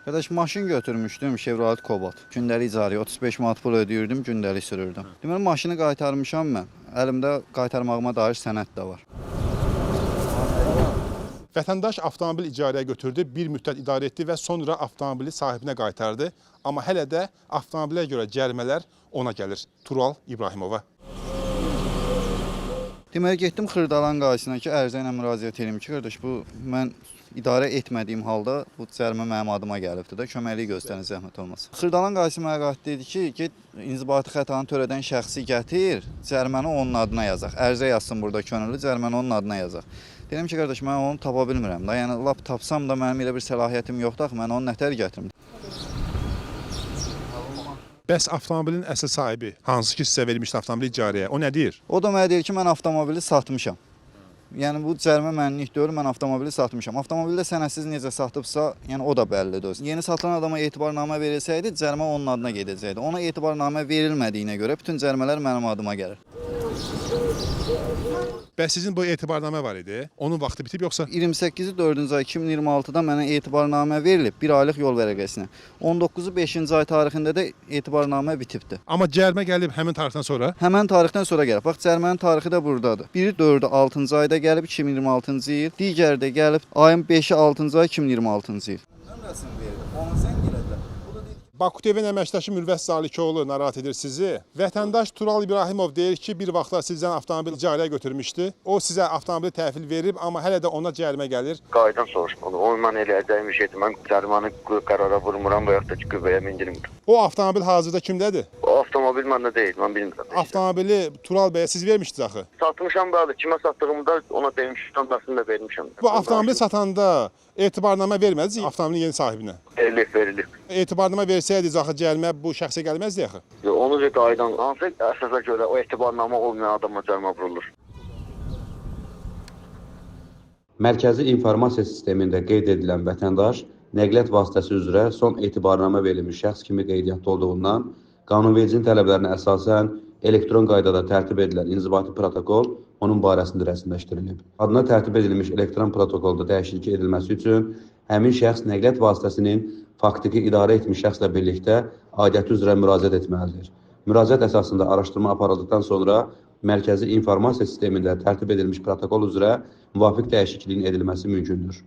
Qardaş, maşın götürmüşdüm, Chevrolet Cobalt. Gündəlik icarəyə 35 manat pul ödəyirdim, gündəlik sürürdüm. Deməli, maşını qaytarmışam mən. Əlimdə qaytarmağıma dair sənəd də var. Vətəndaş avtomobil icarəyə götürdü, bir müddət idarə etdi və sonra avtomobili sahibinə qaytardı. Amma hələ də avtomobilə görə cərimələr ona gəlir. Tural İbrahimova. Deməli, getdim Xırdalan qaysına ki, ərizə ilə müraciət edim ki, qardaş, bu mən idarə etmədiyim halda bu cərimə mənim adıma gəlibdir də, köməklik göstərin, zəhmət olmasın. Xırdalan qaysı mənə qayıtdı dedi ki, get inzibati xətanı törədən şəxsi gətir, cəriməni onun adına yazaq. Ərizə yazsın burada könüllü, cəriməni onun adına yazaq. Dedim ki, qardaş, mən onu tapa bilmirəm da, yəni lap tapsam da mənim elə bir səlahiyyətim yoxdur axı, mən onu nətər gətirim. Bəs avtomobilin əsl sahibi, hansı ki sizə verilmişdi avtomobil icarəyə, o nə deyir? O da mənə deyir ki, mən avtomobili satmışam. Yəni bu cərimə mənlik deyil, mən avtomobili satmışam. Avtomobili də sənədsiz necə satıbsa, yəni o da bəllidir. Yeni satılan adama etibarnamə verilsəydi, cərimə onun adına gedəcəkdi. Ona etibarnamə verilmədiyinə görə bütün cərimələr mənim adıma gəlir. Bəs sizin bu etibarnamə var idi, onun vaxtı bitib yoxsa? 28-i 4-cü ay 2026-da mənə etibarnamə verilib, bir aylıq yol vərəqəsinə. 19-u 5-ci ay tarixində də etibarnamə bitibdir. Amma cərimə gəlib həmin tarixdən sonra? Həmən tarixdən sonra gəlib. Bax, cərimənin tarixi də buradadır. Biri 4-ü 6-cı ayda gəlib 2026-cı il, digəri də gəlib ayın 5-i 6-cı ay 2026-cı il. Nömrəsini verdim, onu zəng elədilər. Baku TV-nin əməkdaşı Mürvət Salikoğlu narahat edir sizi. Vətəndaş Tural İbrahimov deyir ki, bir vaxtlar sizdən avtomobil icarəyə götürmüşdü. O sizə avtomobili təhvil verib, amma hələ də ona cərimə gəlir. Qaydan soruşmalı. Onu mən eləyəcəyim bir şeydir. Mən cərimanı qərara vurmuram və yaxud da ki, qüvvəyə mindirmirəm. O avtomobil hazırda kimdədir? O avtomobil məndə deyil, mən bilmirəm. Avtomobili Tural bəyə siz vermişdiniz axı. Satmışam bəli, kimə satdığımda ona demişəm, bəsini də vermişəm. Bu avtomobili satanda etibarnamə vermədiniz avtomobilin yeni sahibinə. Verilib. Etibarnamə versəydiniz axı cərimə bu şəxsə gəlməzdi axı. Onu da qaydan hansı əsasa görə o etibarnamə olmayan adama cərimə vurulur. Mərkəzi informasiya sistemində qeyd edilən vətəndaş nəqliyyat vasitəsi üzrə son etibarnamə verilmiş şəxs kimi qeydiyyatda olduğundan qanunvericinin tələblərinə əsasən elektron qaydada tərtib edilən inzibati protokol onun barəsində rəsmiləşdirilib. Adına tərtib edilmiş elektron protokolda dəyişiklik edilməsi üçün həmin şəxs nəqliyyat vasitəsinin faktiki idarə etmiş şəxslə birlikdə aidiyyəti üzrə müraciət etməlidir. Müraciət əsasında araşdırma aparıldıqdan sonra mərkəzi informasiya sistemində tərtib edilmiş protokol üzrə müvafiq dəyişikliyin edilməsi mümkündür.